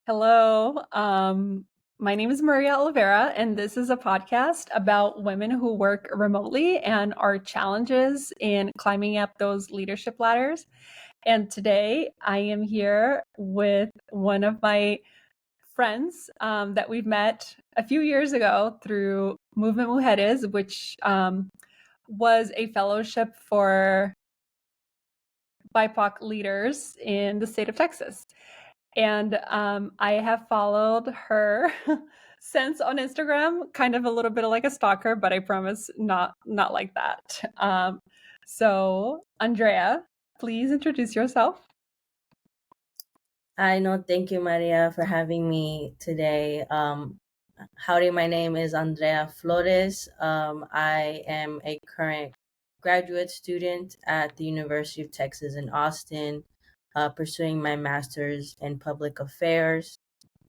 Hello. My name is Maria Oliveira, and this is a podcast about women who work remotely and our challenges in climbing up those leadership ladders. And today I am here with one of my friends that we've met a few years ago through Movement Mujeres, which was a fellowship for BIPOC leaders in the state of Texas. And I have followed her since on Instagram, kind of a little bit like a stalker, but I promise not like that. So, Andrea, please introduce yourself. I know. Thank you, Maria, for having me today. Howdy, my name is Andrea Flores. I am a current graduate student at the University of Texas in Austin, pursuing my master's in public affairs.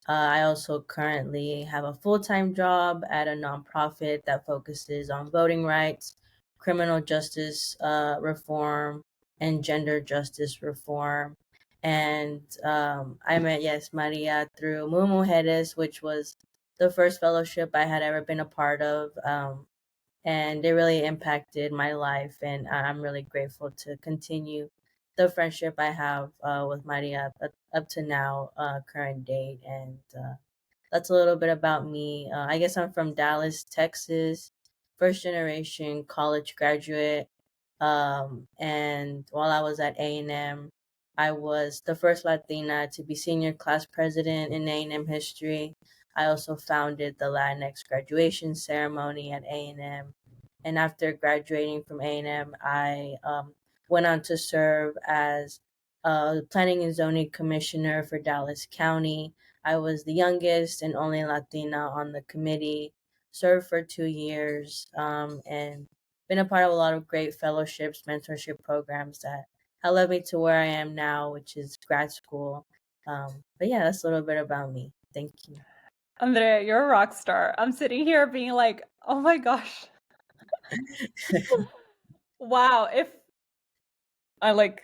I also currently have a full time job at a nonprofit that focuses on voting rights, criminal justice reform, and gender justice reform. And I met, yes, Maria through Mujeres, which was the first fellowship I had ever been a part of. And it really impacted my life. And I'm really grateful to continue the friendship I have with Maria up to now, current date. And that's a little bit about me. I guess I'm from Dallas, Texas, first generation college graduate. And while I was at A&M, I was the first Latina to be senior class president in A&M history. I also founded the Latinx graduation ceremony at A&M. And after graduating from A&M, I went on to serve as planning and zoning commissioner for Dallas County. I was the youngest and only Latina on the committee, served for 2 years, and been a part of a lot of great fellowships, mentorship programs that have led me to where I am now, which is grad school. But yeah, that's a little bit about me. Thank you. Andrea, you're a rock star. I'm sitting here being like, oh my gosh, wow, if I like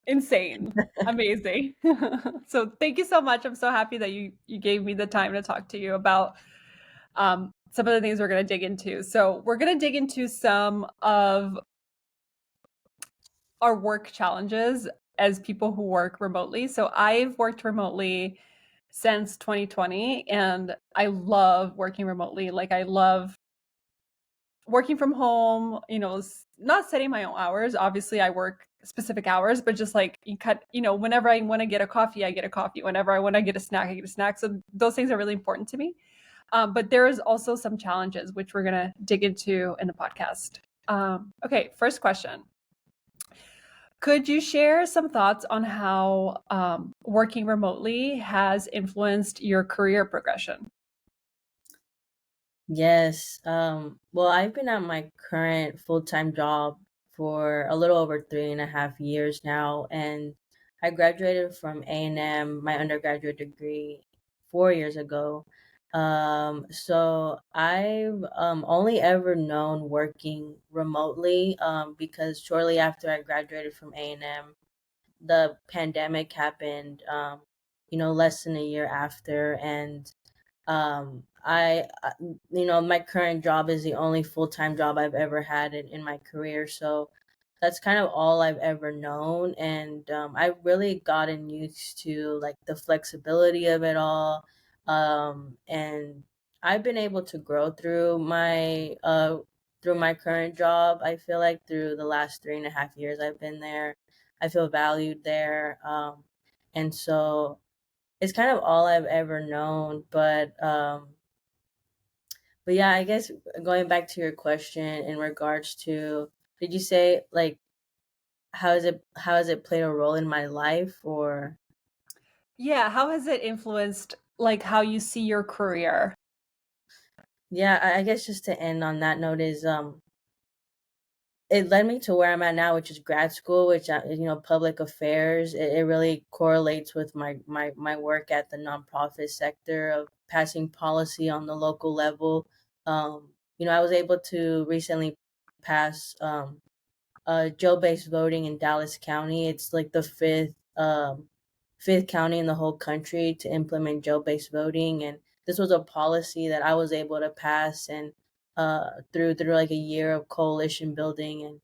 insane, amazing. So thank you so much. I'm so happy that you gave me the time to talk to you about some of the things we're going to dig into. So we're going to dig into some of our work challenges as people who work remotely. So I've worked remotely since 2020 and I love working remotely. Like I love working from home, not setting my own hours. Obviously I work specific hours, but just like whenever I want to get a coffee, I get a coffee. Whenever I want to get a snack, I get a snack. So those things are really important to me. But there is also some challenges which we're going to dig into in the podcast. Okay, first question. Could you share some thoughts on how working remotely has influenced your career progression? Yes. Well, I've been at my current full time job for a little over 3.5 years now, and I graduated from A&M, my undergraduate degree, 4 years ago. So I've only ever known working remotely because shortly after I graduated from A&M, the pandemic happened. Less than a year after, and my current job is the only full-time job I've ever had in my career. So that's kind of all I've ever known. And I've really gotten used to like the flexibility of it all. And I've been able to grow through my current job. I feel like through the last 3.5 years I've been there, I feel valued there. And so it's kind of all I've ever known. But yeah, I guess going back to your question in regards to, did you say like how has it played a role in my life? Or Yeah, how has it influenced like how you see your career? yeah, I guess just to end on that note is it led me to where I'm at now, which is grad school, which public affairs. It really correlates with my work at the nonprofit sector of passing policy on the local level. I was able to recently pass jail-based voting in Dallas County. It's like the fifth fifth county in the whole country to implement jail-based voting, and this was a policy that I was able to pass and through like a year of coalition building, and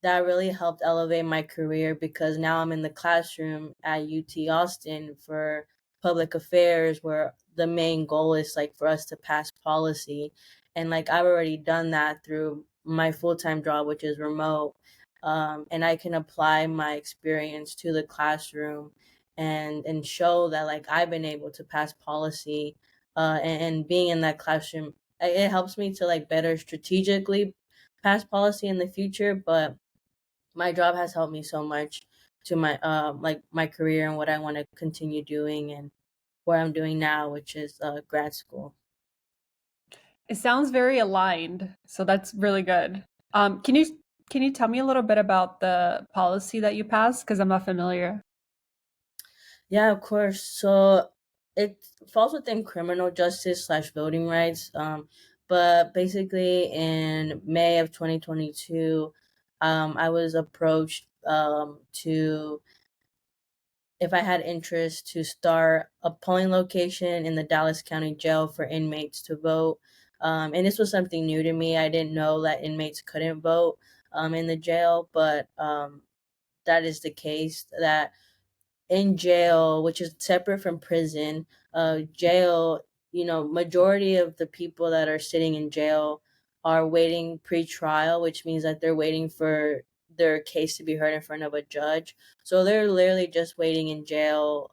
that really helped elevate my career because now I'm in the classroom at UT Austin for public affairs where the main goal is like for us to pass policy. And like I've already done that through my full-time job, which is remote. And I can apply my experience to the classroom and show that like I've been able to pass policy, and being in that classroom, it helps me to like better strategically pass policy in the future. But my job has helped me so much to my like my career and what I want to continue doing and what I'm doing now, which is grad school. It sounds very aligned, so that's really good. Can you tell me a little bit about the policy that you passed? Because I'm not familiar. Yeah, of course. So it falls within criminal justice slash voting rights. But basically, in May of 2022, I was approached to if I had interest to start a polling location in the Dallas County Jail for inmates to vote. And this was something new to me. I didn't know that inmates couldn't vote in the jail, but that is the case. That in jail, which is separate from prison, jail, majority of the people that are sitting in jail are waiting pre-trial, which means that they're waiting for their case to be heard in front of a judge. So they're literally just waiting in jail.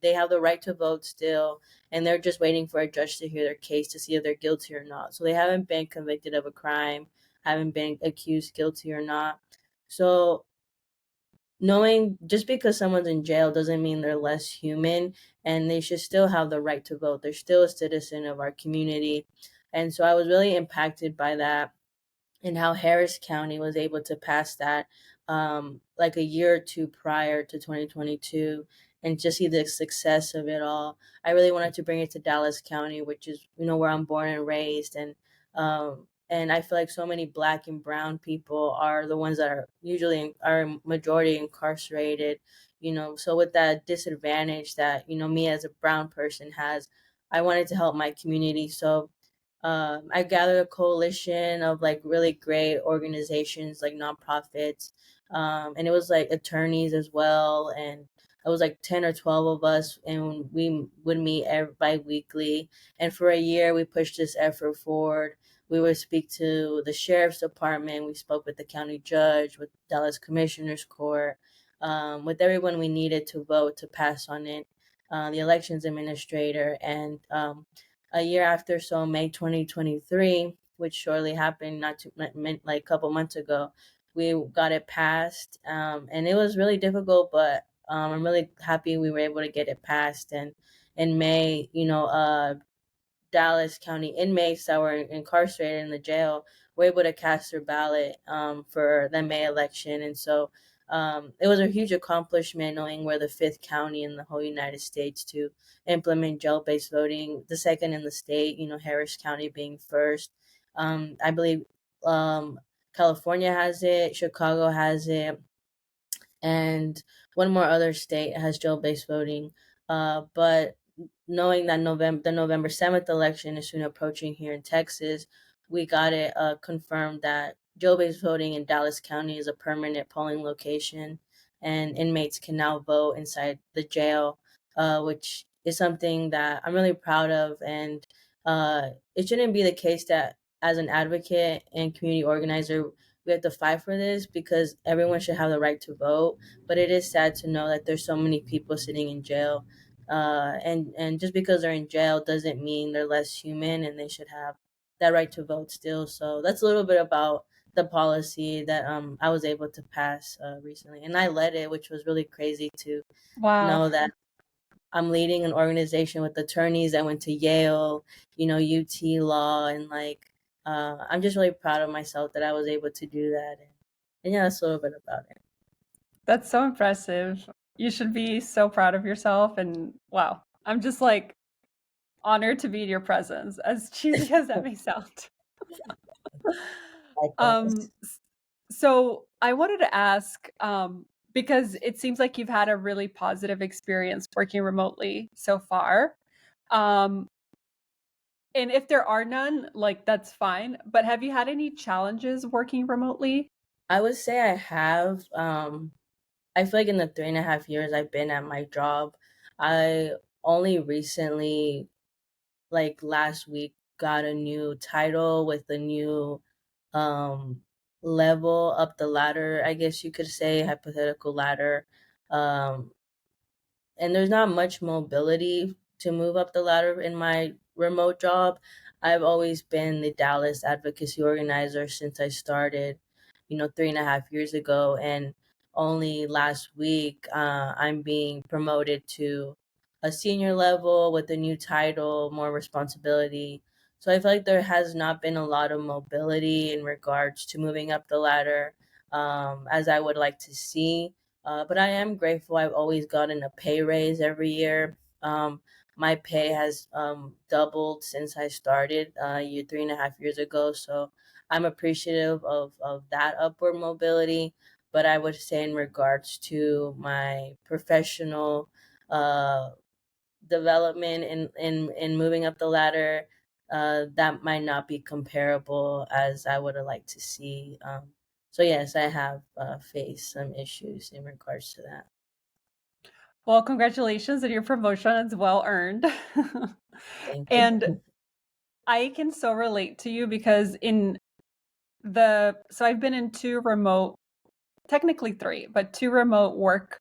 They have the right to vote still, and they're just waiting for a judge to hear their case to see if they're guilty or not. So they haven't been convicted of a crime, haven't been accused guilty or not. So knowing just because someone's in jail doesn't mean they're less human, and they should still have the right to vote. They're still a citizen of our community. And so I was really impacted by that and how Harris County was able to pass that like a year or two prior to 2022, and just see the success of it all. I really wanted to bring it to Dallas County, which is where I'm born and raised, and I feel like so many black and brown people are the ones that are usually are majority incarcerated. So with that disadvantage that me as a brown person has, I wanted to help my community. So I gathered a coalition of like really great organizations, like nonprofits, and it was like attorneys as well, and it was like 10 or 12 of us, and we would meet bi-weekly. And for a year, we pushed this effort forward. We would speak to the sheriff's department. We spoke with the county judge, with Dallas Commissioner's Court, with everyone we needed to vote to pass on it, the elections administrator, and a year after, so May 2023, which shortly happened, not too like a couple months ago, we got it passed, and it was really difficult, but I'm really happy we were able to get it passed. And in May, Dallas County inmates that were incarcerated in the jail were able to cast their ballot for the May election. And so it was a huge accomplishment knowing we're the fifth county in the whole United States to implement jail based voting, the second in the state, Harris County being first. I believe um, California has it, Chicago has it, and one more other state has jail-based voting. But knowing that the November 7th election is soon approaching here in Texas, we got it confirmed that jail-based voting in Dallas County is a permanent polling location, and inmates can now vote inside the jail, which is something that I'm really proud of. And it shouldn't be the case that as an advocate and community organizer, we have to fight for this because everyone should have the right to vote. But it is sad to know that there's so many people sitting in jail, and just because they're in jail doesn't mean they're less human, and they should have that right to vote still. So that's a little bit about the policy that I was able to pass recently, and I led it, which was really crazy to Wow. know that I'm leading an organization with attorneys that went to Yale, UT Law, and like I'm just really proud of myself that I was able to do that. And yeah, that's a little bit about it. That's so impressive. You should be so proud of yourself and wow. I'm just like honored to be in your presence, as cheesy as that may sound. Likewise. So I wanted to ask, because it seems like you've had a really positive experience working remotely so far. Um, and if there are none, like that's fine. But have you had any challenges working remotely? I would say I have. I feel like in the 3.5 years I've been at my job, I only recently, like last week, got a new title with a new um level up the ladder, I guess you could say, hypothetical ladder. Um and there's not much mobility to move up the ladder in my remote job. I've always been the Dallas advocacy organizer since I started, 3.5 years ago. And only last week, I'm being promoted to a senior level with a new title, more responsibility. So I feel like there has not been a lot of mobility in regards to moving up the ladder, as I would like to see. But I am grateful. I've always gotten a pay raise every year. My pay has doubled since I started 3.5 years ago. So I'm appreciative of that upward mobility. But I would say, in regards to my professional uh, development in moving up the ladder, that might not be comparable as I would have liked to see. So yes, I have faced some issues in regards to that. Well, congratulations on your promotion. It's well earned. Thank you. And I can so relate to you because so I've been in two remote, technically three, but two remote work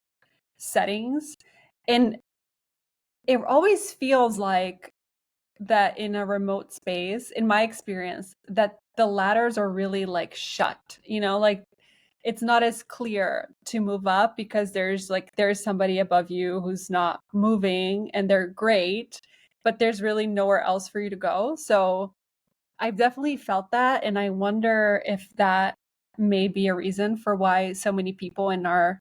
settings. And it always feels like that in a remote space, in my experience, that the ladders are really like shut, like it's not as clear to move up because there's somebody above you who's not moving and they're great, but there's really nowhere else for you to go. So I've definitely felt that. And I wonder if that may be a reason for why so many people in our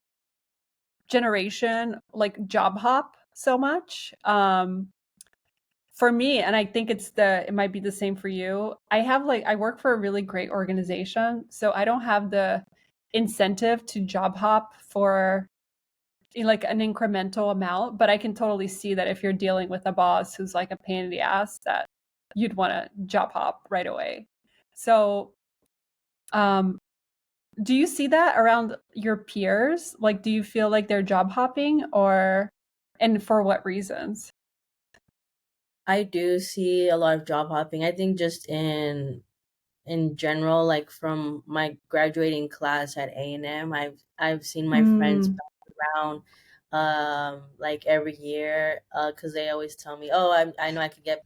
generation like job hop so much. For me, and I think it might be the same for you. I work for a really great organization, so I don't have the incentive to job hop for like an incremental amount, but I can totally see that if you're dealing with a boss who's like a pain in the ass, that you'd want to job hop right away. So, um, do you see that around your peers? Like, do you feel like they're job hopping and for what reasons? I do see a lot of job hopping. I think just in general, like from my graduating class at A&M, I've seen my friends Mm, bounce around like every year, because they always tell me, oh, I know I could get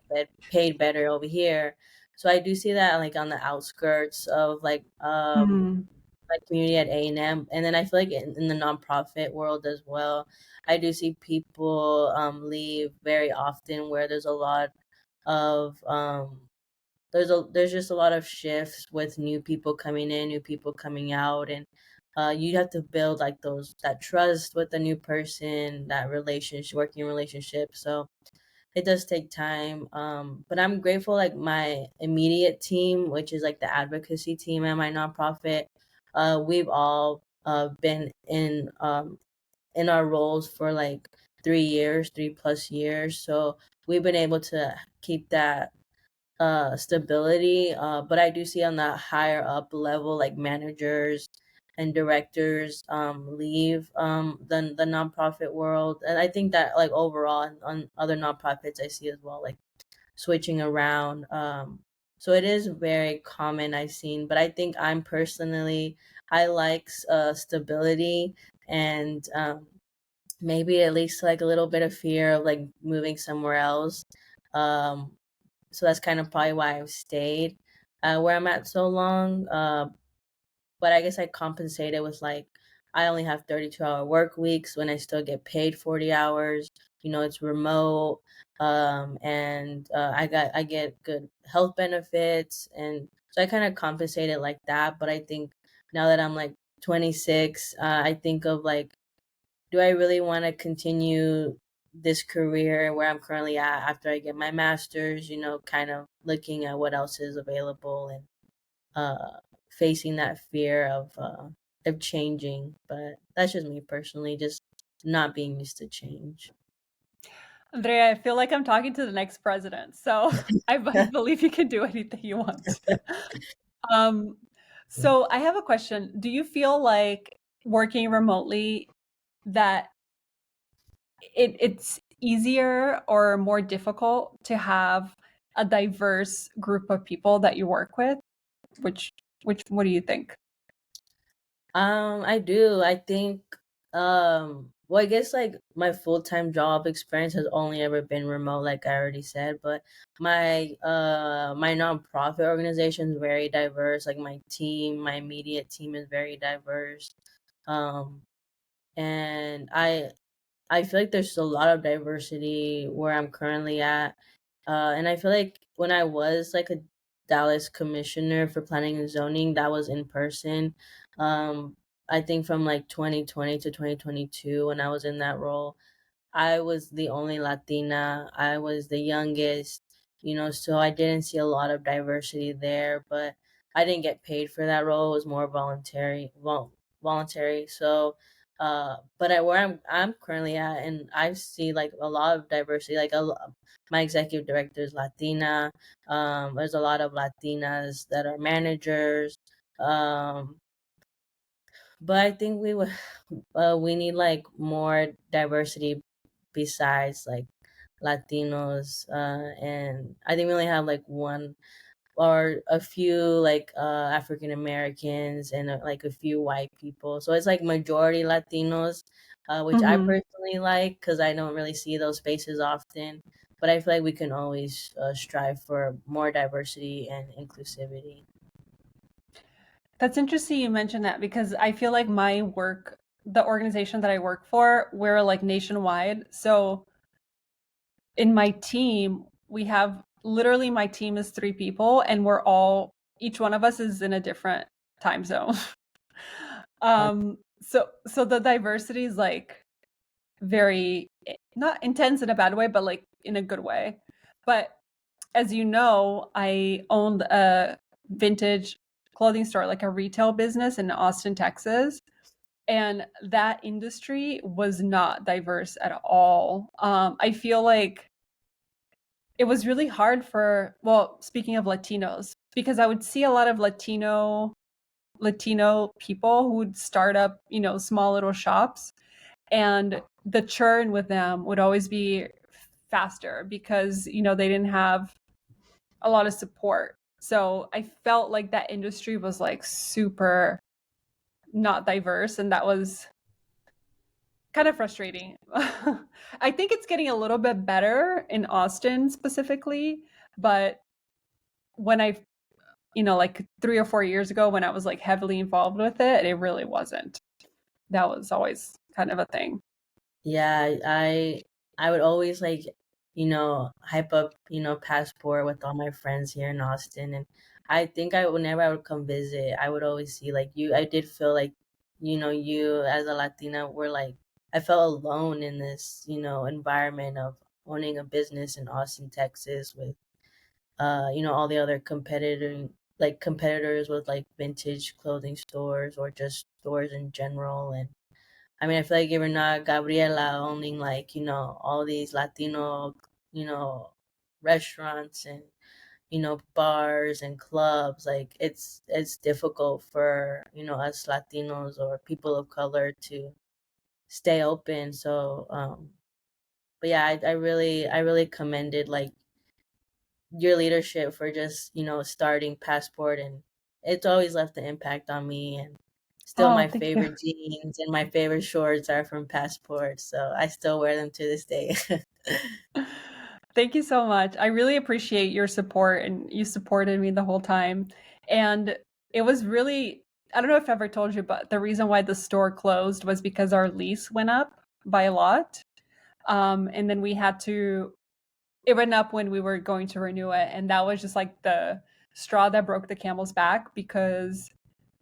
paid better over here. So I do see that like on the outskirts of mm, like community at A&M. And then I feel like in the nonprofit world as well, I do see people leave very often, where there's a lot of there's just a lot of shifts with new people coming in, new people coming out. And you have to build like those that trust with the new person, that relationship, working relationship. So it does take time. But I'm grateful, like my immediate team, which is like the advocacy team at my nonprofit, we've all been in our roles for like 3 years, 3+ years. So we've been able to keep that stability. But I do see on the higher up level, like managers and directors leave the nonprofit world. And I think that like overall on other nonprofits I see as well, like switching around. So it is very common I've seen, but I think I'm personally, I like stability, and maybe at least like a little bit of fear of like moving somewhere else. Um, so that's kind of probably why I've stayed where I'm at so long. But I guess I compensated with like I only have 32-hour work weeks when I still get paid 40 hours. It's remote, and I get good health benefits, and so I kind of compensated like that. But I think now that I'm like 26, I think of like, do I really want to continue this career where I'm currently at after I get my master's, kind of looking at what else is available, and uh, facing that fear of of changing, but that's just me personally, just not being used to change. Andrea, I feel like I'm talking to the next president, so I believe you can do anything you want. Um, so I have a question. Do you feel like working remotely that it's easier or more difficult to have a diverse group of people that you work with? Which what do you think? I do. I think well, I guess like my full-time job experience has only ever been remote, like I already said, but my nonprofit organization is very diverse. Like my team, my immediate team is very diverse. Um and I feel like there's a lot of diversity where I'm currently at. And I feel like when I was like a Dallas commissioner for planning and zoning, that was in person. Um, I think from like 2020 to 2022, when I was in that role, I was the only Latina. I was the youngest, so I didn't see a lot of diversity there, but I didn't get paid for that role. It was more voluntary. So, but where I'm currently at, and I see like a lot of diversity. My executive director is Latina. There's a lot of Latinas that are managers. Um, but I think we need like more diversity besides like Latinos, and I think we only have like one or a few like African Americans and like a few white people. So it's like majority Latinos, which I Mhm. personally like because I don't really see those spaces often. But I feel like we can always strive for more diversity and inclusivity. That's interesting you mentioned that because I feel like the organization that I work for, we're like nationwide. So in my team, we have literally my team is 3 people and each one of us is in a different time zone. So the diversity is like very not intense in a bad way, but like in a good way. But as you know, I owned a vintage clothing store, like a retail business in Austin, Texas. And that industry was not diverse at all. I feel like it was really hard well, speaking of Latinos, because I would see a lot of Latino people who would start up, small little shops, and the churn with them would always be faster because, they didn't have a lot of support. So I felt like that industry was like super not diverse, and that was kind of frustrating. I think it's getting a little bit better in Austin specifically, but when like 3 or 4 years ago when I was like heavily involved with it, it really wasn't. That was always kind of a thing. Yeah, I would always like, hype up, Passport with all my friends here in Austin. And I think whenever I would come visit, I would always see like you. I did feel like, you as a Latina were like, I felt alone in this, environment of owning a business in Austin, Texas with, all the other competitors with like vintage clothing stores or just stores in general. And I mean, I feel like even Gabriela owning like, all these Latino, you know, restaurants and, bars and clubs, like it's difficult for, us Latinos or people of color to stay open. So, but yeah, I really commended like your leadership for just, starting Passport, and it's always left an impact on me. And still Oh, my thank you. favorite jeans and my favorite shorts are from Passport, so I still wear them to this day. Thank you so much. I really appreciate your support, and you supported me the whole time. And it was really, I don't know if I ever told you, but the reason why the store closed was because our lease went up by a lot. And then it went up when we were going to renew it. And that was just like the straw that broke the camel's back because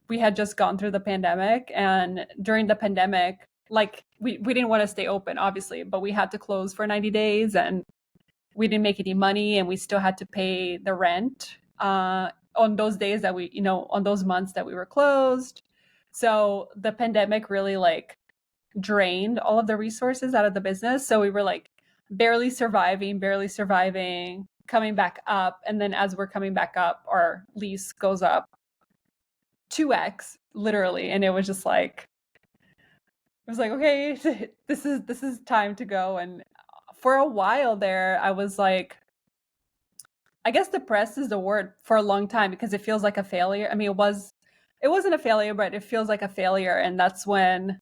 we had just gone through the pandemic. And during the pandemic, like we didn't want to stay open, obviously, but we had to close for 90 days and we didn't make any money and we still had to pay the rent on those days on those months that we were closed. So the pandemic really like drained all of the resources out of the business. So we were like barely surviving, coming back up. And then as we're coming back up, our lease goes up 2x literally. And it was just like, it was like, okay, this is time to go. And for a while there, I was like, I guess depressed is the word for a long time because it feels like a failure. I mean, it wasn't a failure, but it feels like a failure. And that's when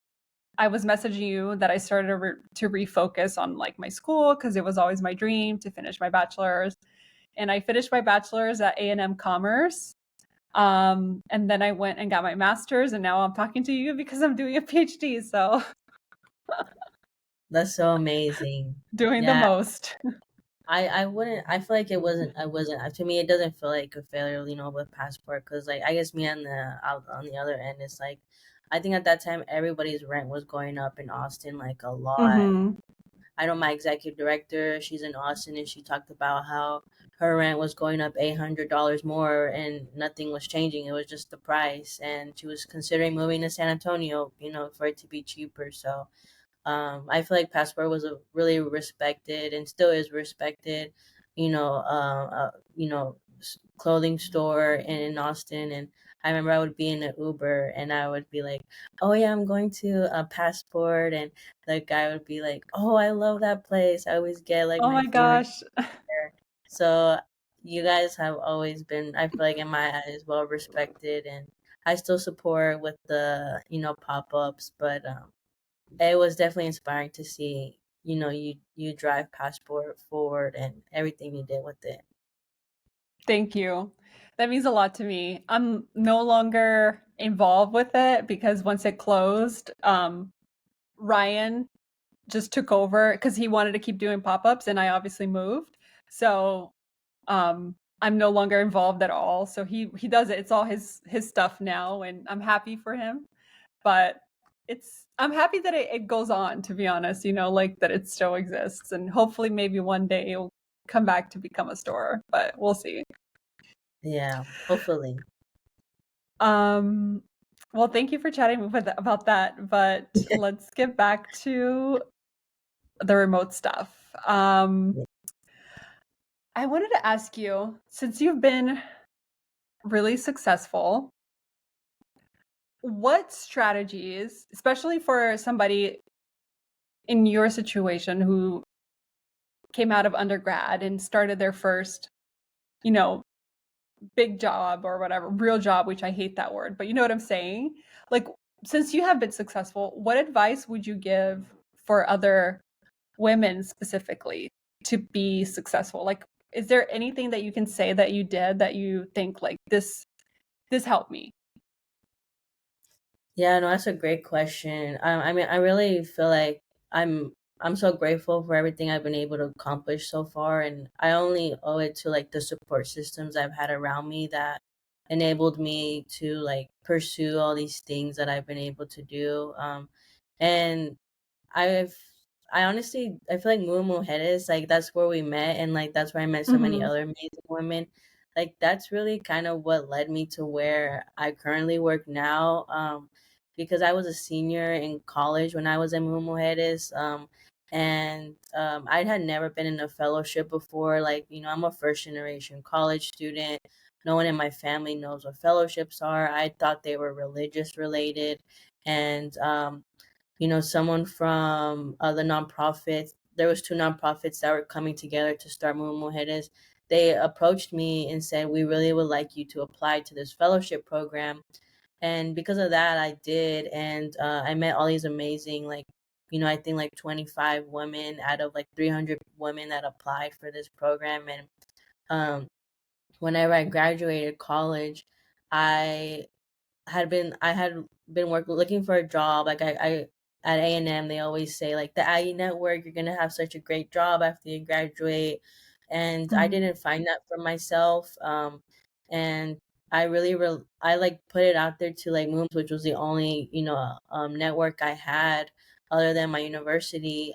I was messaging you that I started to refocus on like my school because it was always my dream to finish my bachelor's. And I finished my bachelor's at A&M Commerce. And then I went and got my master's, and now I'm talking to you because I'm doing a PhD. So That's so amazing. doing the Yeah, most. I wouldn't. I feel like I wasn't. To me, it doesn't feel like a failure, with passport, because like I guess me on the other end, it's like I think at that time everybody's rent was going up in Austin like a lot. Hmm. I know my executive director, she's in Austin, and she talked about how her rent was going up $800 more, and nothing was changing. It was just the price, and she was considering moving to San Antonio, for it to be cheaper. So I feel like Passport was a really respected and still is respected, clothing store in Austin. And I remember I would be in an Uber and I would be like, "Oh yeah, I'm going to a Passport," and the guy would be like, "Oh, I love that place. I always get like Oh my my favorite gosh. there." So you guys have always been, I feel like in my eyes, well respected, and I still support with the pop ups, but it was definitely inspiring to see, you drive Passport forward and everything you did with it. Thank you. That means a lot to me. I'm no longer involved with it because once it closed, Ryan just took over because he wanted to keep doing pop-ups and I obviously moved. So I'm no longer involved at all. So he does it. It's all his stuff now and I'm happy for him. But I'm happy that it goes on, to be honest, like that it still exists. And hopefully maybe one day it'll come back to become a store, but we'll see. Yeah, hopefully. Um, well, thank you for chatting about that, but let's get back to the remote stuff. I wanted to ask you, since you've been really successful, what strategies, especially for somebody in your situation who came out of undergrad and started their first, you know, big job or whatever, real job, which I hate that word, but you know what I'm saying? Like, since you have been successful, what advice would you give for other women specifically to be successful? Like, is there anything that you can say that you did that you think like this helped me? Yeah, no, that's a great question. I mean, I really feel like I'm so grateful for everything I've been able to accomplish so far, and I only owe it to like the support systems I've had around me that enabled me to like pursue all these things that I've been able to do. And I've I honestly I feel like Moo Mujeres, like that's where we met, and like that's where I met so many Mhm. other amazing women. Like that's really kind of what led me to where I currently work now. Because I was a senior in college when I was in Moo Mujeres. And I had never been in a fellowship before. Like, I'm a first generation college student. No one in my family knows what fellowships are. I thought they were religious related. And someone from the nonprofit. There was two nonprofits that were coming together to start Mu Mujeres. They approached me and said, "We really would like you to apply to this fellowship program." And because of that, I did, and I met all these amazing, like, I think like 25 women out of like 300 women that applied for this program. And um, whenever I graduated college, I I had been looking for a job. Like I at A&M, they always say like the IE network, you're gonna have such a great job after you graduate, and I Mhm. didn't find that for myself. And I really I like put it out there to like Mooms, which was the only network I had other than my university.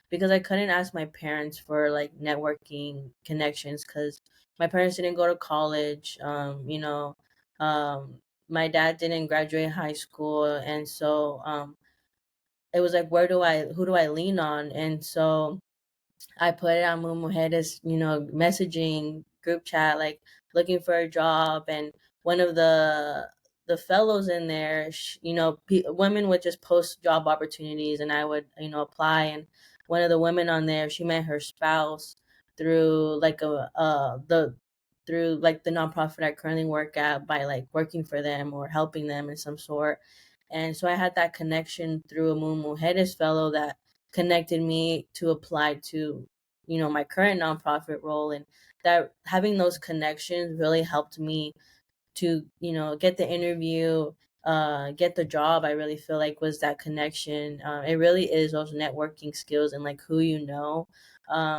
Because I couldn't ask my parents for like networking connections because my parents didn't go to college. my dad didn't graduate high school, and so it was like, who do I lean on? And so I put it on Mujeres, messaging group chat, like looking for a job, and one of the fellows in there, women would just post job opportunities, and I would, apply. And one of the women on there, she met her spouse through like the nonprofit I currently work at, by like working for them or helping them in some sort. And so I had that connection through a Mujeres fellow that connected me to apply to, my current nonprofit role. And that having those connections really helped me to, get the interview, get the job. I really feel like was that connection. It really is those networking skills and like who you know.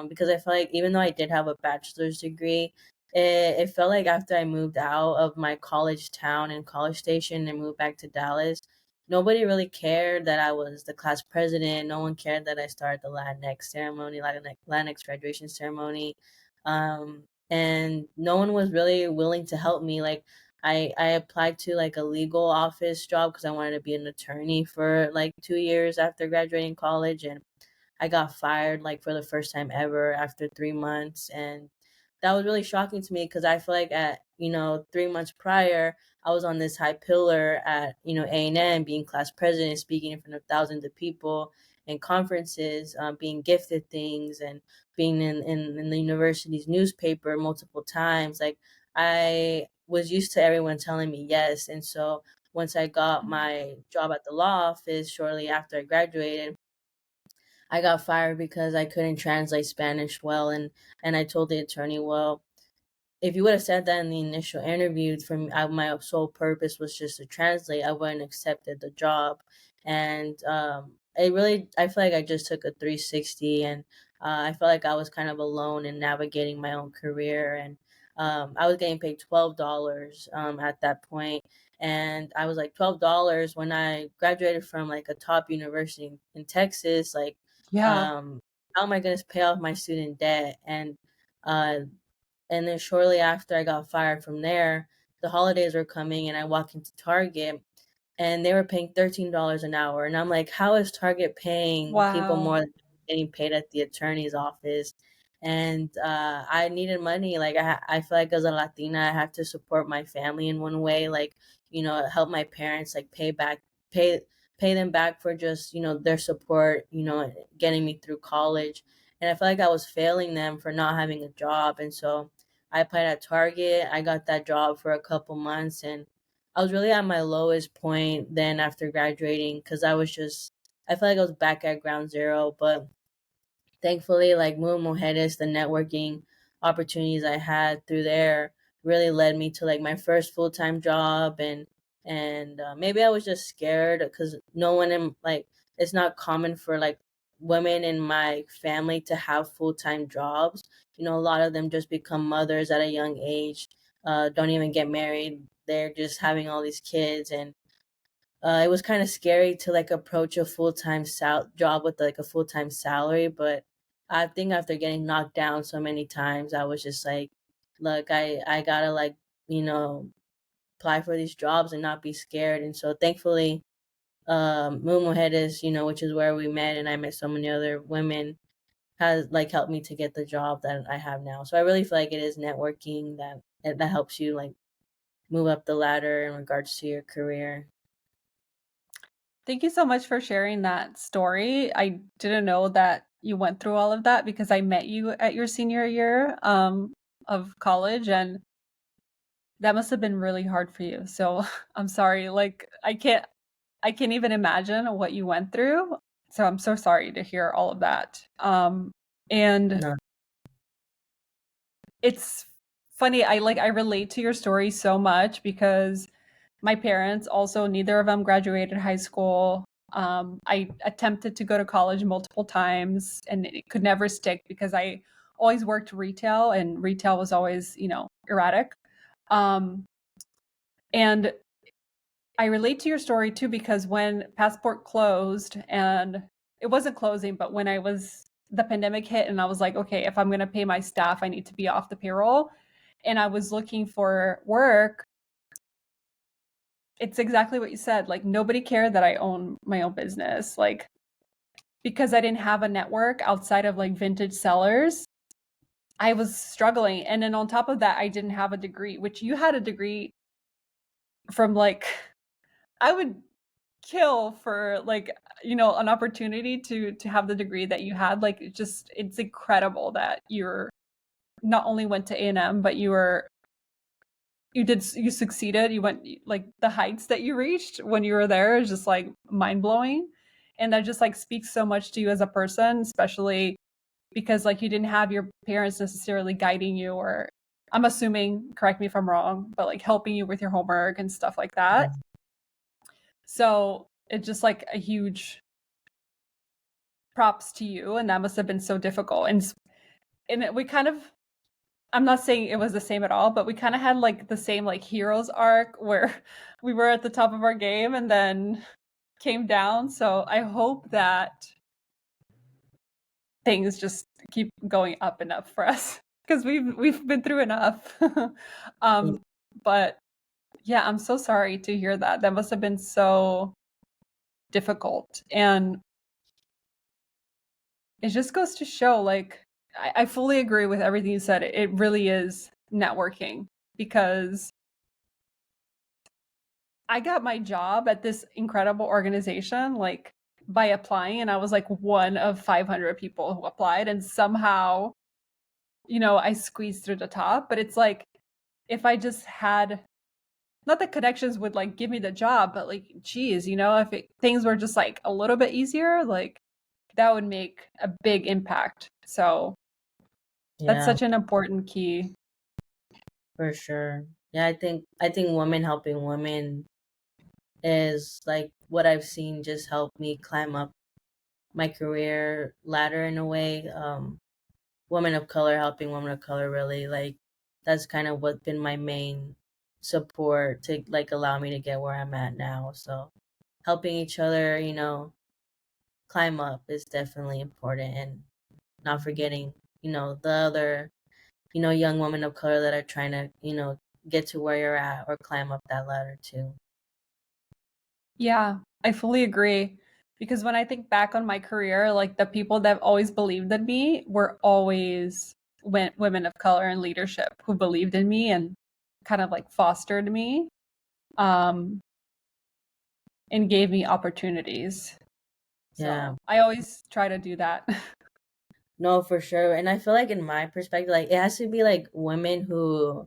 Because I feel like even though I did have a bachelor's degree, it felt like after I moved out of my college town and college station and moved back to Dallas, nobody really cared that I was the class president. No one cared that I started the Latinx ceremony, Latinx graduation ceremony. And no one was really willing to help me. Like, I applied to like a legal office job because I wanted to be an attorney for like 2 years after graduating college, and I got fired like for the first time ever after 3 months. And that was really shocking to me because I feel like at, 3 months prior, I was on this high pillar at, A&M, being class president, speaking in front of thousands of people in conferences, being gifted things, and being in the university's newspaper multiple times. Like, I was used to everyone telling me yes. And so once I got my job at the law office shortly after I graduated, I got fired because I couldn't translate Spanish well. And I told the attorney, well, if you would have said that in the initial interview, for me, my sole purpose was just to translate, I wouldn't accepted the job. And I feel like I just took a 360, and I felt like I was kind of alone in navigating my own career. And I was getting paid $12 at that point, and I was like, $12 when I graduated from like a top university in Texas, like, Yeah. how am I going to pay off my student debt? Uh, and then shortly after I got fired from there, the holidays were coming, and I walked into Target, and they were paying $13 an hour. And I'm like, how is Target paying people Wow. more than getting paid at the attorney's office? And I needed money. Like, I feel like as a Latina, I have to support my family in one way, like, help my parents, like pay, pay them back for just, their support, getting me through college. And I feel like I was failing them for not having a job. And so I applied at Target. I got that job for a couple months, and I was really at my lowest point then after graduating because I felt like I was back at ground zero. But thankfully, like Muy Mujeres, the networking opportunities I had through there really led me to like my first full time job. And maybe I was just scared because no one in like it's not common for like women in my family to have full time jobs. A lot of them just become mothers at a young age, don't even get married. They're just having all these kids. And it was kind of scary to like approach a job with like a full time salary. But I think after getting knocked down so many times, I was just like, look, I gotta like, you know, apply for these jobs and not be scared. And so thankfully, Muy Mujeres, which is where we met, and I met so many other women, has like helped me to get the job that I have now. So I really feel like it is networking that helps you like move up the ladder in regards to your career. Thank you so much for sharing that story. I didn't know that you went through all of that because I met you at your senior year of college, and that must have been really hard for you. So I'm sorry. Like I can't even imagine what you went through. So I'm so sorry to hear all of that. And No. it's funny. I relate to your story so much because my parents also, neither of them graduated high school. I attempted to go to college multiple times and it could never stick because I always worked retail and retail was always, erratic. Um, and I relate to your story too because when Passport closed, and it wasn't closing, but when the pandemic hit and I was like, okay, if I'm going to pay my staff, I need to be off the payroll. And I was looking for work. it's exactly what you said. Like nobody cared that I own my own business. Like because I didn't have a network outside of like vintage sellers, I was struggling. And then on top of that, I didn't have a degree, which you had a degree from like I would kill for like an opportunity to have the degree that you had. Like it's incredible that you're not only went to A&M, but you succeeded. You went like the heights that you reached when you were there is just like mind blowing. And that just like speaks so much to you as a person, especially because like you didn't have your parents necessarily guiding you, or I'm assuming, correct me if I'm wrong, but like helping you with your homework and stuff like that. Yeah. So it's just like a huge props to you, and that must have been so difficult. We kind of, I'm not saying it was the same at all, but we kind of had like the same like heroes arc where we were at the top of our game and then came down. So I hope that things just keep going up and up for us because we've been through enough. um, but yeah, I'm so sorry to hear that. That must have been so difficult, and it just goes to show, like, I fully agree with everything you said. It really is networking because I got my job at this incredible organization, like, by applying, and I was like one of 500 people who applied, and somehow, I squeezed through the top. But it's like, if I just had not the connections would like give me the job, but like, geez, if things were just like a little bit easier, like that would make a big impact. So that's Yeah, such an important key. for sure. Yeah, I think women helping women is like what I've seen just help me climb up my career ladder in a way. Women of color helping women of color, really, like that's kind of what been my main support to like allow me to get where I'm at now. So helping each other, climb up is definitely important, and not forgetting, the other, young women of color that are trying to, get to where you're at or climb up that ladder too. Yeah, I fully agree. Because when I think back on my career, like the people that have always believed in me were always women of color in leadership who believed in me and kind of like fostered me, um, and gave me opportunities. Yeah. So I always try to do that. No, for sure. And I feel like in my perspective, like it has to be like women who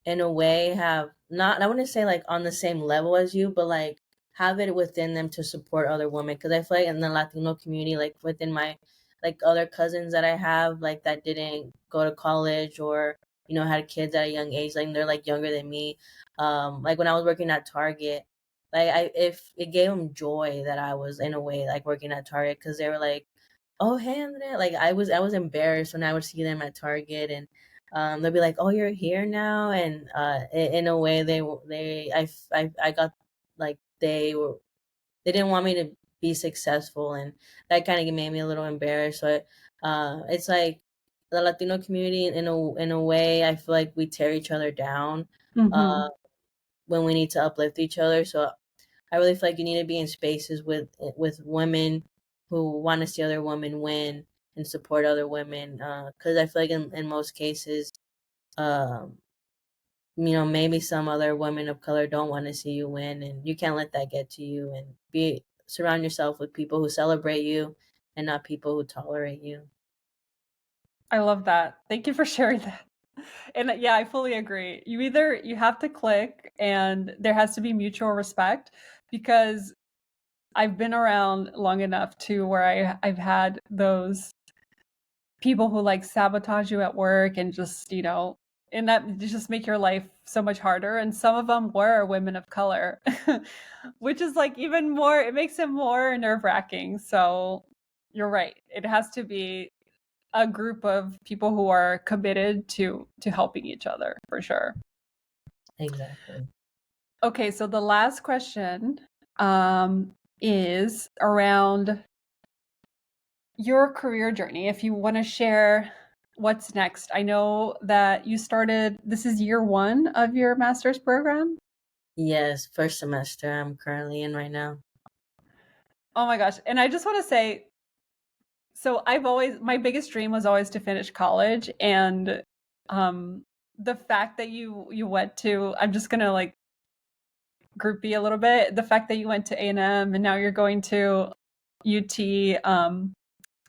in a way have not, I wouldn't say like on the same level as you, but like have it within them to support other women. Because I feel like in the Latino community, like within my like other cousins that I have, like that didn't go to college or had kids at a young age, like they're like younger than me. Like when I was working at Target, like I if it gave them joy that I was in a way like working at Target, because they were like, oh hey Andrea, like I was embarrassed when I would see them at Target, and they'll be like, "Oh, you're here now," and in a way, I got like they didn't want me to be successful, and that kind of made me a little embarrassed. So it's like the Latino community in a way, I feel like we tear each other down Hmm. uh, when we need to uplift each other. So I really feel like you need to be in spaces with women who want to see other women win and support other women. Because I feel like in most cases, um, maybe some other women of color don't want to see you win, and you can't let that get to you. And be surround yourself with people who celebrate you, and not people who tolerate you. I love that. Thank you for sharing that. And yeah, I fully agree. You have to click and there has to be mutual respect, because I've been around long enough to where I've had those people who like sabotage you at work and just, and that just make your life so much harder. And some of them were women of color, which is like even more, it makes it more nerve wracking. So you're right. It has to be a group of people who are committed to helping each other for sure. Exactly. Okay, so the last question is around your career journey. If you want to share what's next, I know that you started. This is year one of your master's program. Yes, first semester I'm currently in right now. Oh my gosh. And I just want to say, so I've always my biggest dream was always to finish college, and um the fact that you went to, I'm just going to like groupie a little bit, the fact that you went to A&M and now you're going to UT,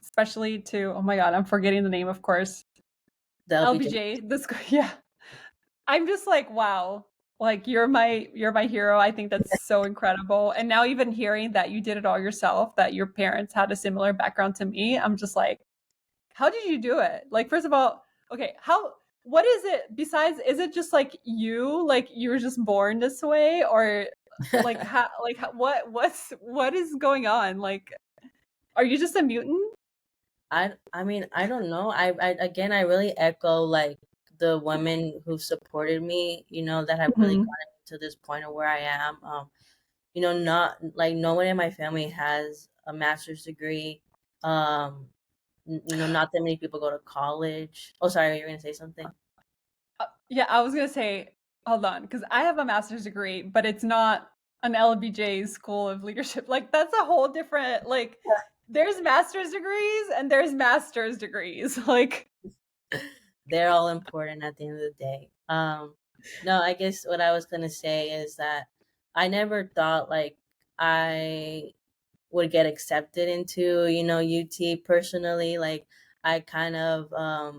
especially to, oh my god, I'm forgetting the name, of course. The LBJ. LBJ, this yeah. I'm just like, wow. Like you're my hero. I think that's so incredible. And now even hearing that you did it all yourself, that your parents had a similar background to me, I'm just like, how did you do it? Like, first of all, okay, how what is it besides, is it just like you were just born this way, or what is going on? Like, are you just a mutant? I mean, I don't know. I again, I really echo like the women who supported me, that have really Mhm. gotten me to this point of where I am. Not like no one in my family has a master's degree. Not that many people go to college. Oh, sorry, you're gonna say something. Yeah, I was gonna say, hold on, because I have a master's degree, but it's not an LBJ School of Leadership. Like, that's a whole different, like, there's master's degrees and there's master's degrees. Like, They're all important at the end of the day. No, I guess what I was gonna say is that I never thought like I would get accepted into UT personally. Like I kind of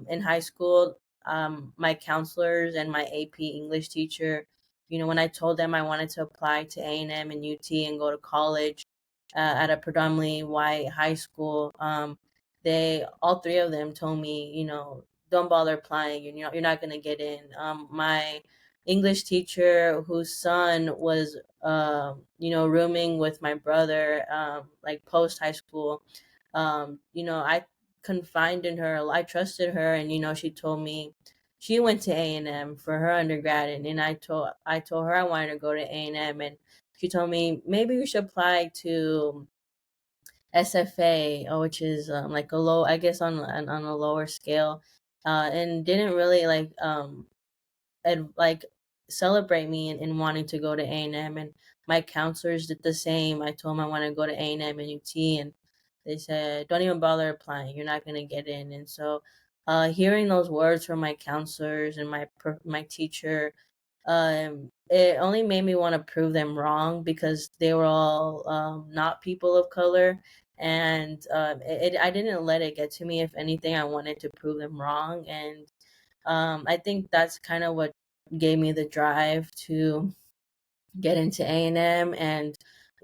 in high school, my counselors and my AP English teacher, when I told them I wanted to apply to A&M and UT and go to college at a predominantly white high school, they all three of them told me, don't bother applying. You're not gonna get in. My English teacher, whose son was rooming with my brother, like post high school. I confided in her. I trusted her, and she told me she went to A&M for her undergrad, and I told her I wanted to go to A&M, and she told me maybe we should apply to SFA, which is like a low, I guess on a lower scale, and didn't really like celebrate me in wanting to go to A&M, and my counselors did the same. I told them I want to go to A&M and UT, and they said don't even bother applying, you're not going to get in. And so hearing those words from my counselors and my teacher, it only made me want to prove them wrong because they were all not people of color. And I didn't let it get to me. If anything, I wanted to prove them wrong. And I think that's kind of what gave me the drive to get into A&M. And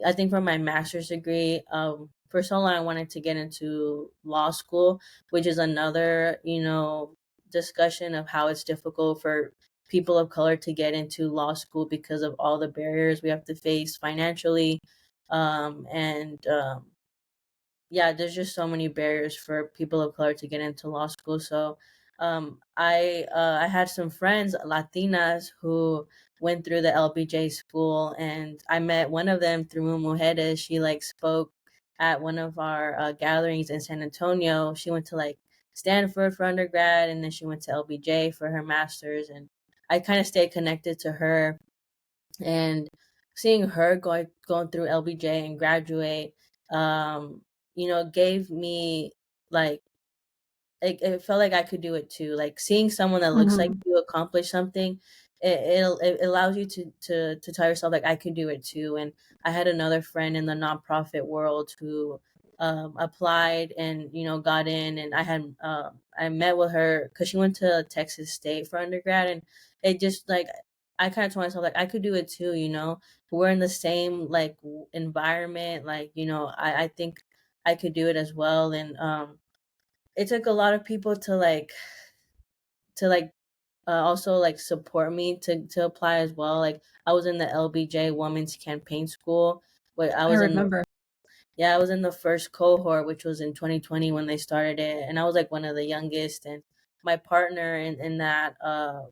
I think for my master's degree, for so long I wanted to get into law school, which is another, discussion of how it's difficult for people of color to get into law school because of all the barriers we have to face financially. And Yeah, there's just so many barriers for people of color to get into law school. So I had some friends, Latinas, who went through the LBJ school, and I met one of them through Mujeres. She like spoke at one of our gatherings in San Antonio. She went to like Stanford for undergrad, and then she went to LBJ for her master's. And I kind of stayed connected to her, and seeing her going through LBJ and graduate, gave me like it felt like I could do it too. Like seeing someone that looks like Mhm. you accomplish something, it allows you to tell yourself like I could do it too. And I had another friend in the nonprofit world who applied and got in, and I met with her because she went to Texas State for undergrad, and it just like I kind of told myself like I could do it too. We're in the same like environment, like I think I could do it as well. And it took a lot of people to also like support me to apply as well. Like I was in the LBJ Women's Campaign School, where I remember. I was in the first cohort, which was in 2020 when they started it, and I was like one of the youngest. And my partner in that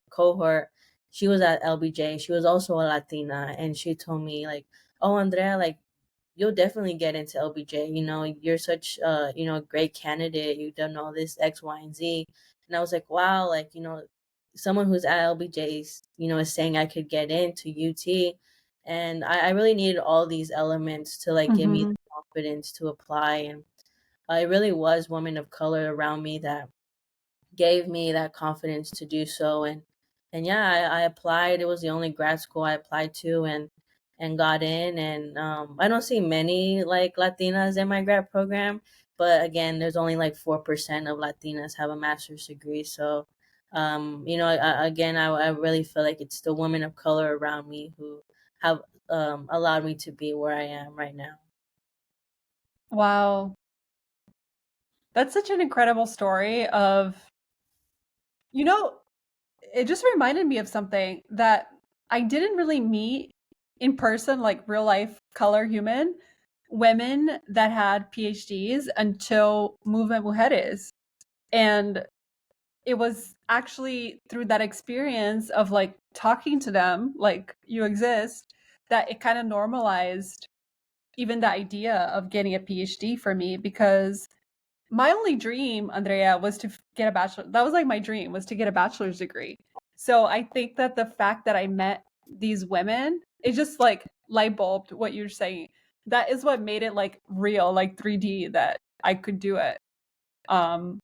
cohort, she was at LBJ. She was also a Latina, and she told me like, "Oh, Andrea, like you'll definitely get into LBJ. You're such a great candidate. You've done all this X, Y, and Z." And I was like, wow, like, someone who's at LBJ is saying I could get into UT. And I really needed all these elements to like give me Mhm. the confidence to apply. And it really was women of color around me that gave me that confidence to do so. And yeah, I applied. It was the only grad school I applied to, and got in. And I don't see many like Latinas in my grad program, but again, there's only like 4% of Latinas have a master's degree. So again, I really feel like it's the women of color around me who have allowed me to be where I am right now. Wow. That's such an incredible story of, you know, it just reminded me of something that I didn't really meet in person, like real life color human women that had PhDs until Movement Mujeres. And it was actually through that experience of like talking to them, like you exist, that it kind of normalized even the idea of getting a PhD for me because my only dream, Andrea, was to get a bachelor. That was like my dream was to get a bachelor's degree. So I think that the fact that I met these women, it just like light bulbed what you're saying. That is what made it like real, like 3D that I could do it. Um,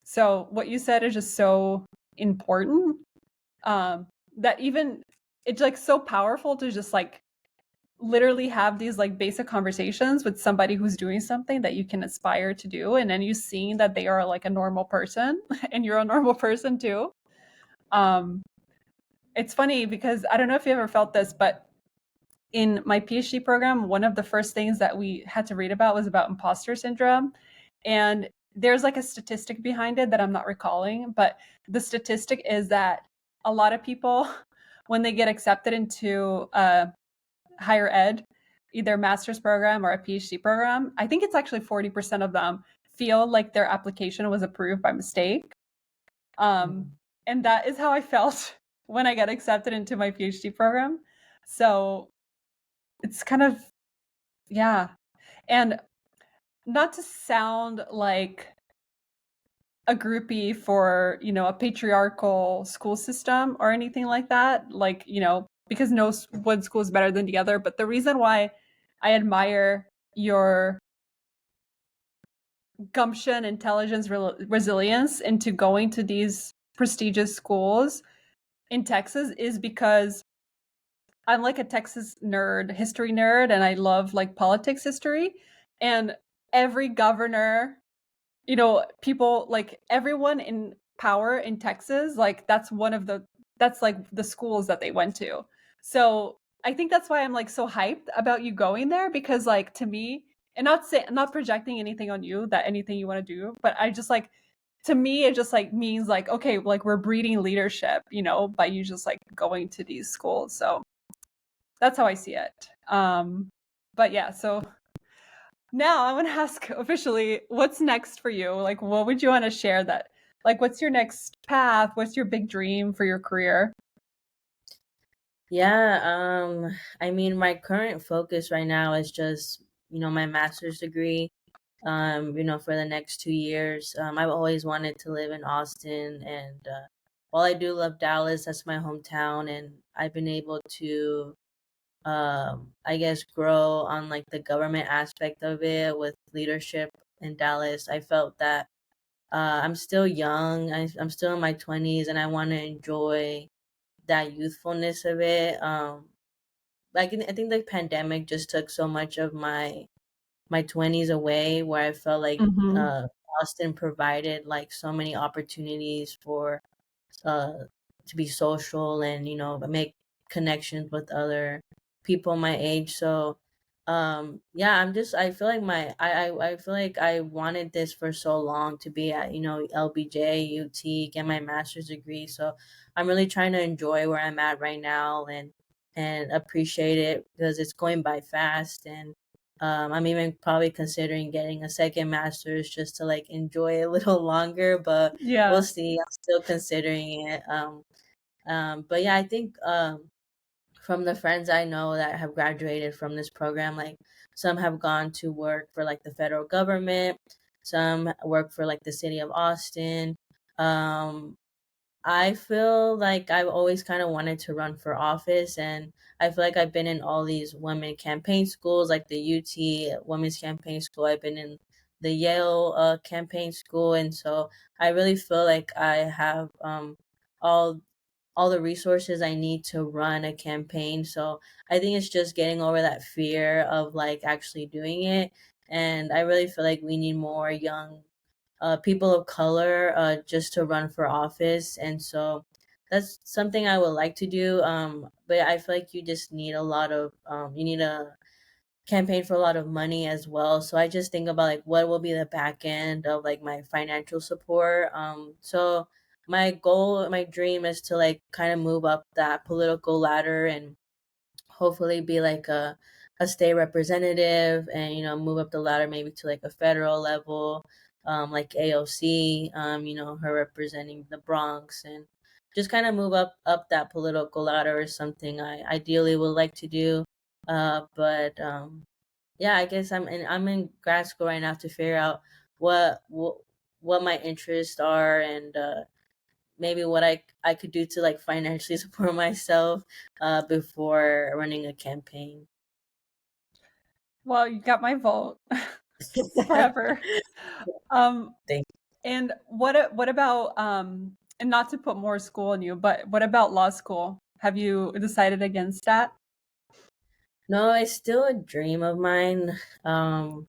so what you said is just so important. That even it's like so powerful to just like literally have these like basic conversations with somebody who's doing something that you can aspire to do, and then you seeing that they are like a normal person and you're a normal person too. um it's funny because I don't know if you ever felt this, but in my PhD program, one of the first things that we had to read about was about imposter syndrome. And there's like a statistic behind it that I'm not recalling, but the statistic is that a lot of people when they get accepted into higher ed, either master's program or a PhD program, I think it's actually 40% of them feel like their application was approved by mistake. Um, Mhm. and that is how I felt when I got accepted into my PhD program. So it's kind of, yeah. And not to sound like a groupie for, a patriarchal school system or anything like that, like, because no one school is better than the other. But the reason why I admire your gumption, intelligence, resilience into going to these prestigious schools in Texas is because I'm like a Texas nerd, history nerd, and I love like politics history. And every governor, people like everyone in power in Texas, like that's like the schools that they went to. So I think that's why I'm like so hyped about you going there because like to me, and not projecting anything on you that anything you want to do, but I just like to me it just like means like okay, like we're breeding leadership, by you just like going to these schools. So that's how I see it. But yeah, so now I want to ask officially, what's next for you? Like, what would you want to share that? Like, what's your next path? What's your big dream for your career? Yeah, I mean, my current focus right now is just, my master's degree. For the next 2 years. I've always wanted to live in Austin, and while I do love Dallas, that's my hometown, and I've been able to, I guess, grow on like the government aspect of it with leadership in Dallas. I felt that I'm still young. I'm still in my 20s, and I want to enjoy that youthfulness of it. I think the pandemic just took so much of my 20s away, where I felt like Mhm. uh, Austin provided like so many opportunities for uh, to be social and make connections with other people my age. So yeah, I feel like I feel like I wanted this for so long to be at LBJ, UT, get my master's degree. So I'm really trying to enjoy where I'm at right now, and appreciate it because it's going by fast. And I'm even probably considering getting a second master's just to like enjoy it a little longer, but we'll Yeah. see. I'm still considering it. But yeah, I think from the friends I know that have graduated from this program, like some have gone to work for like the federal government, some work for like the city of Austin. Um, I feel like I've always kind of wanted to run for office, and I feel like I've been in all these women campaign schools, like the UT Women's Campaign School. I've been in the Yale campaign school, and so I really feel like I have all all the resources I need to run a campaign. So I think it's just getting over that fear of like actually doing it, and I really feel like we need more young people of color just to run for office. And so that's something I would like to do. But I feel like you just need a lot of, you need a campaign for a lot of money as well. So I just think about like what will be the back end of like my financial support. So my goal, my dream is to like kind of move up that political ladder and hopefully be like a state representative, and move up the ladder maybe to like a federal level, like AOC, her representing the Bronx, and just kind of move up that political ladder is something I ideally would like to do. But yeah, I guess I'm in grad school right now to figure out what my interests are, and maybe what I could do to like financially support myself before running a campaign. Well, you got my vote forever. Um, Thank and what about and not to put more school on you, but what about law school? Have you decided against that? No, it's still a dream of mine. But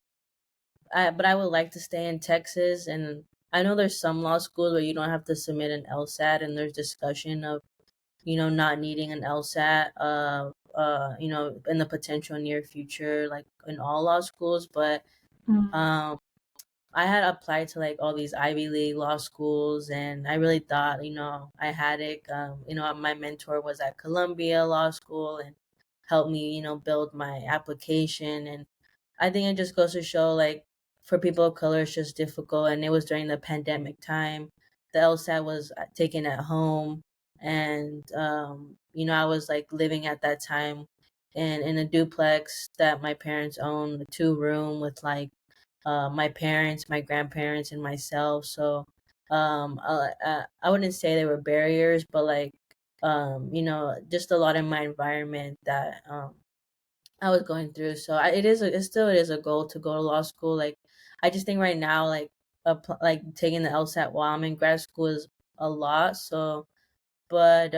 I would like to stay in Texas, and I know there's some law schools where you don't have to submit an LSAT, and there's discussion of not needing an LSAT. In the potential near future, like in all law schools, but Mm. um I had applied to like all these Ivy League law schools, and I really thought, I had it. My mentor was at Columbia Law School and helped me, build my application. And I think it just goes to show, like, for people of color, it's just difficult. And it was during the pandemic time. The LSAT was taken at home, and I was like living at that time in a duplex that my parents owned, a 2 room with like my parents, my grandparents, and myself. So I wouldn't say there were barriers, but like just a lot in my environment that I was going through. So it is a goal to go to law school. Like I just think right now, like like taking the LSAT while I'm in grad school is a lot. So, but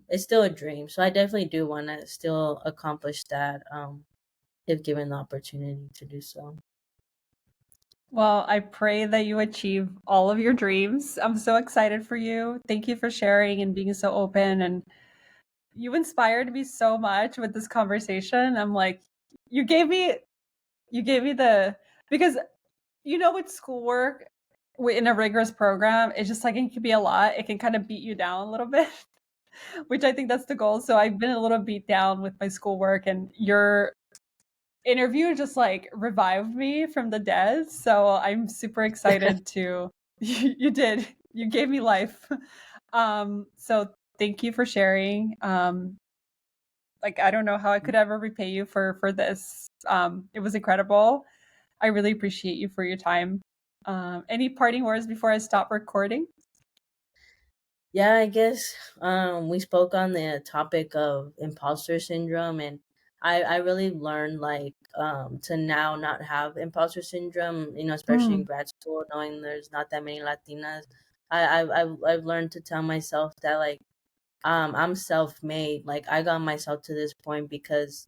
it's still a dream. So I definitely do want to still accomplish that if given the opportunity to do so. Well, I pray that you achieve all of your dreams. I'm so excited for you. Thank you for sharing and being so open, and you inspired me so much with this conversation. I'm like, you gave me you gave me the because with schoolwork in a rigorous program, it's just like it can be a lot. It can kind of beat you down a little bit, which I think that's the goal. So I've been a little beat down with my schoolwork, and your interview just like revived me from the dead. So I'm super excited to you did. You gave me life. So thank you for sharing. Like I don't know how I could ever repay you for this. It was incredible. I really appreciate you for your time. Any parting words before I stop recording? Yeah, I guess we spoke on the topic of imposter syndrome, and I really learned like to now not have imposter syndrome, especially in Mm. grad school, knowing there's not that many Latinas. I've learned to tell myself that like I'm self-made. Like I got myself to this point because,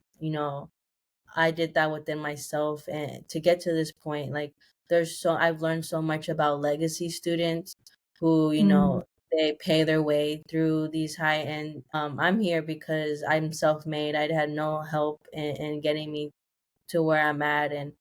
I did that within myself, and to get to this point, like I've learned so much about legacy students who, Mm. they pay their way through these high end. I'm here because I'm self-made. I had no help in getting me to where I'm at, and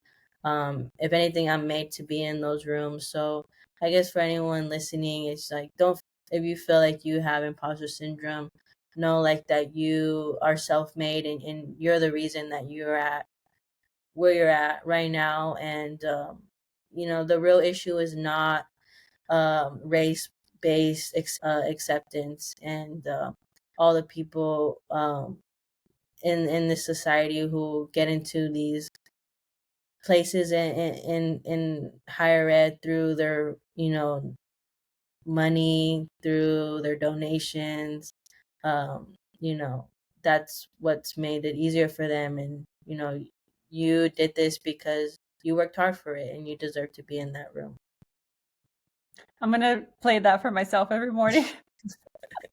if anything, I'm made to be in those rooms. So I guess for anyone listening, it's like don't if you feel like you have imposter syndrome, know like that you are self-made, and you're the reason that you're at where you're at right now. And the real issue is not race based acceptance, and all the people in this society who get into these places in higher ed through their money through their donations. You know, that's what's made it easier for them. And, you did this because you worked hard for it and you deserve to be in that room. I'm gonna play that for myself every morning.